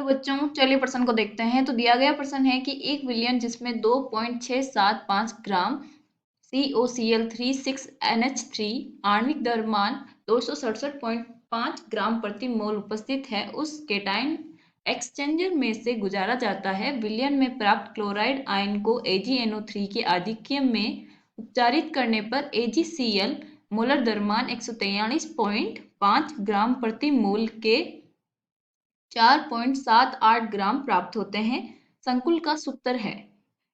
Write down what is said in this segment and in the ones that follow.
बच्चों चलिए प्रश्न को देखते हैं। तो दिया गया प्रश्न है कि एक विलयन जिसमें 2.675 ग्राम COCl36NH3 आणविक द्रव्यमान 267.5 ग्राम प्रति मोल उपस्थित है, उस केटाइन एक्सचेंजर में से गुजारा जाता है। विलयन में प्राप्त क्लोराइड आयन को AgNO3 के आधिक्य में उपचारित करने पर AgCl मोलर द्रव्यमान 143.5 ग्राम प्रति मोल के 4.78 ग्राम प्राप्त होते हैं। संकुल का सूत्र है।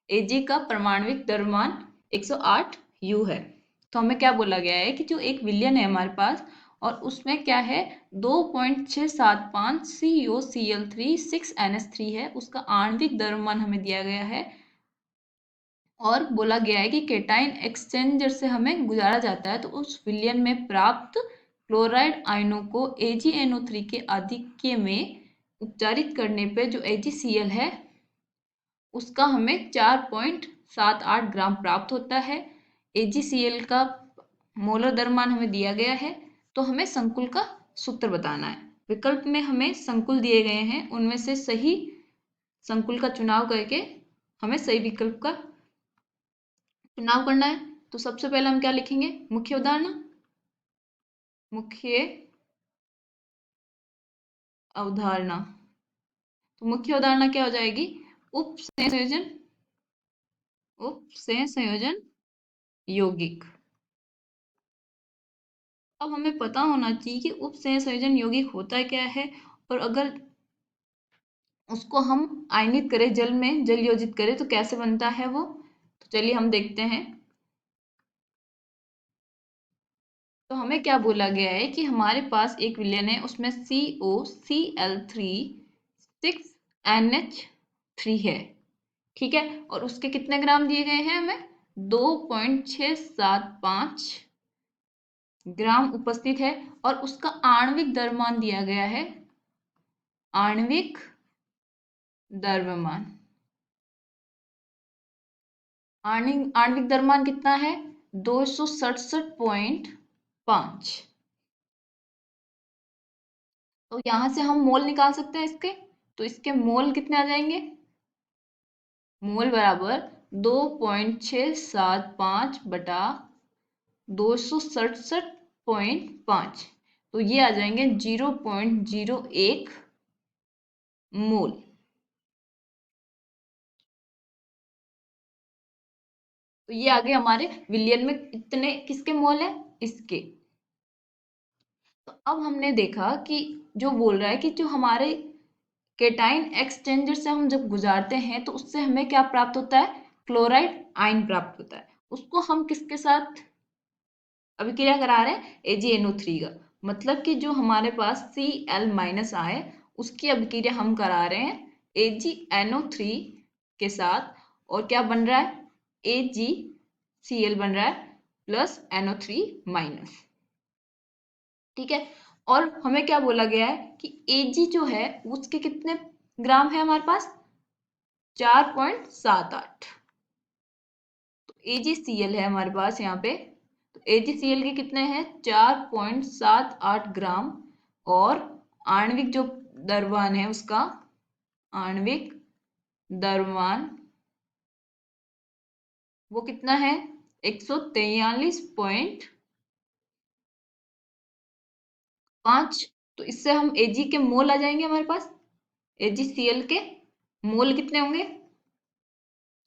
Ag का परमाणविक द्रव्यमान 108 U है। तो हमें क्या बोला गया है कि जो एक विलयन है हमारे पास और उसमें क्या है 2.675 COCl36NH3 है, उसका आणविक द्रव्यमान हमें दिया गया है और बोला गया है कि केटाइन एक्सचेंजर से हमें गुजारा जाता है। तो उस विलयन में प्राप्त क्लोराइड आयनों को AgNO3 के आधिक्य में उपचारित करने पे जो AgCl है उसका हमें 4.78 ग्राम प्राप्त होता है। AgCl का मोलर द्रव्यमान हमें दिया गया है, तो हमें संकुल का सूत्र बताना है। विकल्प में हमें संकुल दिए गए हैं, उनमें से सही संकुल का चुनाव करके हमें सही विकल्प का चुनाव करना है। तो सबसे पहले हम क्या लिखेंगे, मुख्य अवधारणा। मुख्य अवधारणा, तो मुख्य अवधारणा क्या हो जाएगी, उपसंयोजन यौगिक। अब हमें पता होना चाहिए कि उपसंयोजन यौगिक होता क्या है और अगर उसको हम आयनित करें, जल में जल योजित करें तो कैसे बनता है वो। तो चलिए हम देखते हैं। तो हमें क्या बोला गया है कि हमारे पास एक विलयन है, उसमें COCl36NH3 है, ठीक है, और उसके कितने ग्राम दिए गए हैं हमें 2.675 ग्राम उपस्थित है और उसका आणविक द्रव्यमान दिया गया है। आणविक द्रव्यमान, आणविक द्रव्यमान कितना है 267.5। तो यहां से हम मोल निकाल सकते हैं इसके। तो इसके मोल कितने आ जाएंगे, मोल बराबर 2.675 बटा 267.5, तो ये आ जाएंगे 0.01 मोल। तो ये आगे हमारे विलयन में इतने किसके मोल है, इसके। तो अब हमने देखा कि जो बोल रहा है कि जो हमारे केटाइन एक्सचेंजर से हम जब गुजारते हैं तो उससे हमें क्या प्राप्त होता है, क्लोराइड आयन प्राप्त होता है। उसको हम किसके साथ अभिक्रिया करा रहे हैं, AgNO3 का, मतलब कि जो हमारे पास Cl- आए उसकी अभिक्रिया हम करा रहे हैं AgNO3 के साथ। और क्या बन रहा है, AgCl बन रहा है प्लस NO3-, ठीक है। और हमें क्या बोला गया है कि Ag जो है उसके कितने ग्राम है हमारे पास 4.78। तो AgCl है हमारे पास यहाँ पे, तो AgCl के कितने हैं 4.78 ग्राम और आणविक जो द्रव्यमान है उसका, आणविक द्रव्यमान वो कितना है 143.5। तो इससे हम Ag के मोल आ जाएंगे हमारे पास। AgCl के मोल कितने होंगे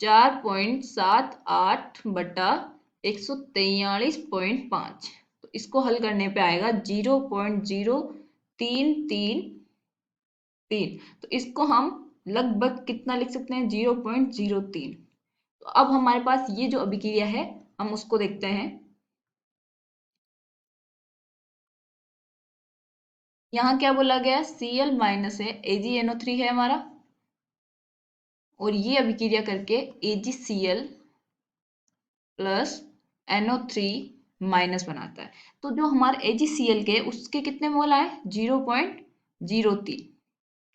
4.78 बटा 143.5। तो इसको हल करने पे आएगा 0.0333। तो इसको हम लगभग कितना लिख सकते हैं 0.03। तो अब हमारे पास ये जो अभिक्रिया है हम उसको देखते हैं। यहाँ क्या बोला गया, Cl- है, AgNO3 है हमारा, और ये अभिक्रिया करके AgCl प्लस NO3- बनाता है। तो जो हमारे AgCl के उसके कितने मोल आए 0.03,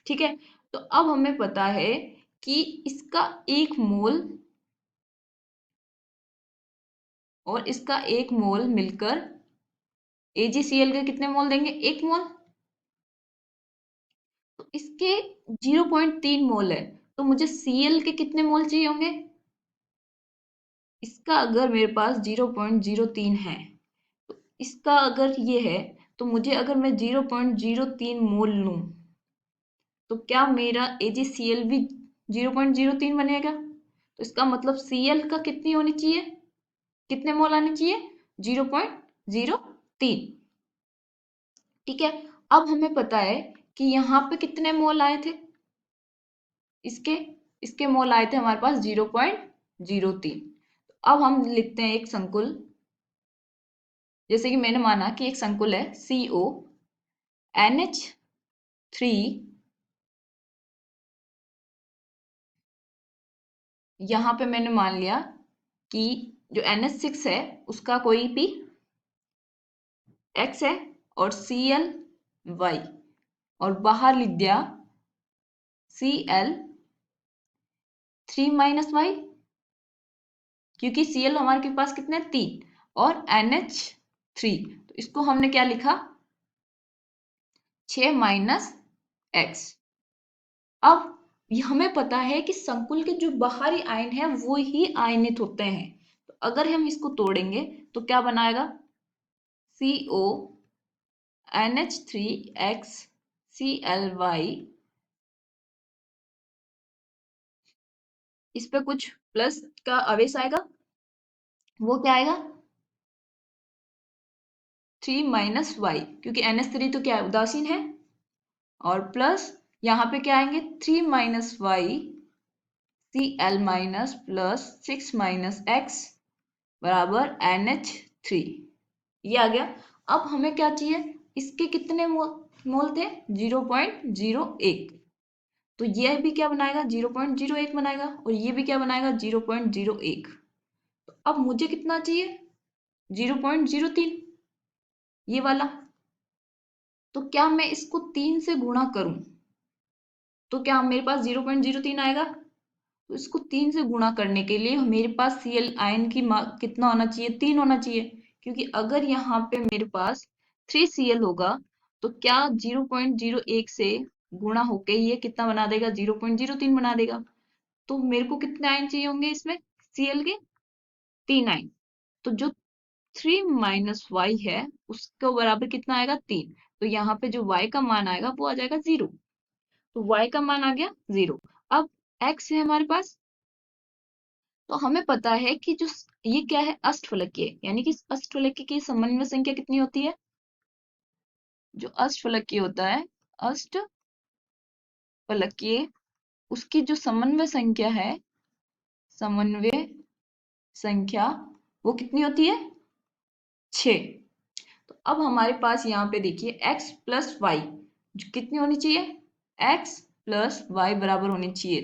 ठीक है। तो अब हमें पता है कि इसका एक मोल और इसका एक मोल मिलकर AgCl के कितने मोल देंगे, एक मोल। तो इसके 0.3 मोल है, तो मुझे Cl के कितने मोल चाहिए होंगे? इसका अगर मेरे पास 0.03 है, तो इसका अगर ये है, तो मुझे अगर मैं 0.03 मोल लूं, तो क्या मेरा AgCl भी 0.03 बनेगा? तो इसका मतलब Cl का कितनी होनी चाहिए, कितने मोल आने चाहिए? 0.03। ठीक है, अब हमें पता है कि यहाँ पे कितने मोल आए थे, इसके इसके मोल आए थे हमारे पास 0.03। अब हम लिखते हैं एक संकुल, जैसे कि मैंने माना कि एक संकुल है CO NH3, यहाँ पे मैंने मान लिया कि जो NH6 है उसका कोई भी X है और Cl Y, और बाहर लिख दिया Cl3 - Y, क्योंकि Cl हमारे के पास कितने 3 और NH3, तो इसको हमने क्या लिखा 6 - X। अब हमें पता है कि संकुल के जो बाहरी आयन है वो ही आयनित होते हैं, तो अगर हम इसको तोड़ेंगे तो क्या बनाएगा CO NH3X ClY, इस पे कुछ प्लस का आवेश आएगा, वो क्या आएगा 3 - Y, क्योंकि NH3 तो क्या है उदासीन है, और प्लस यहाँ पे क्या आएंगे 3 - Y Cl minus plus 6 - X बराबर NH3, ये आ गया। अब हमें क्या चाहिए, इसके कितने मोल थे 0.01, तो ये भी क्या बनाएगा 0.01 बनाएगा, और ये भी क्या बनाएगा 0.01। तो अब मुझे कितना चाहिए 0.03, ये वाला। तो क्या मैं इसको 3 से गुणा करूं तो क्या मेरे पास 0.03 आएगा? तो इसको 3 से गुणा करने के लिए मेरे पास Cl आयन की कितना होना चाहिए 3 होना चाहिए, क्योंकि अगर यहाँ पे मेरे पास 3Cl होगा तो क्या 0.01 से गुणा होके ये कितना बना देगा 0.03 बना देगा। तो मेरे को कितने आयन चाहिए होंगे इसमें Cl के 3 आयन, तो जो 3 - Y है उसको बराबर कितना आएगा 3, तो यहाँ पे जो Y का मान आएगा वो आ जाएगा 0, तो Y का मान आ गया 0। अब X है हमारे पास, तो हमें पता है कि जो ये क्या है अष्टफलकीय, यानी कि अष्टफलकीय की समन्वय संख्या कितनी होती है, जो अष्टफलकीय होता है अष्टफलकीय उसकी जो समन्वय संख्या है, समन्वय संख्या वो कितनी होती है 6। तो अब हमारे पास यहाँ पे देखिए x + y जो कितनी होनी चाहिए, x + y बराबर होनी चाहिए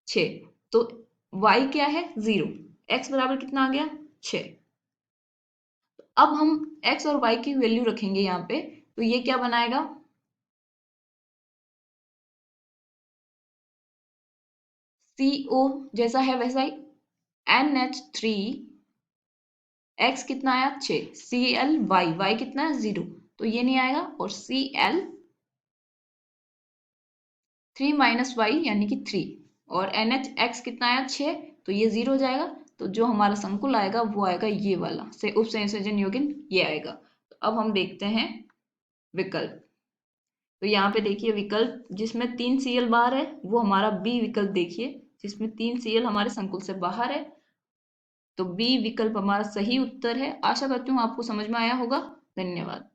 6, तो y क्या है 0, x बराबर कितना आ गया 6। अब हम x और y की वैल्यू रखेंगे यहाँ पे, तो ये क्या बनाएगा CO जैसा है वैसा ही, NH3 x कितना आया 6, Cl y कितना है 0, तो ये नहीं आएगा, और Cl 3 - Y यानी कि 3, और NHX कितना आया 6, तो ये 0 हो जाएगा। तो जो हमारा संकुल आएगा वो आएगा ये वाला से उपसंयोजन यौगिक ये आएगा। तो अब हम देखते हैं विकल्प, तो यहाँ पे देखिए विकल्प जिसमें 3 Cl बाहर है वो हमारा बी विकल्प देखिए, जिसमें 3 Cl हमारे संकुल से बाहर है, तो बी विकल्प हमारा सही उत्तर है। आशा करती हूँ आपको समझ में आया होगा। धन्यवाद।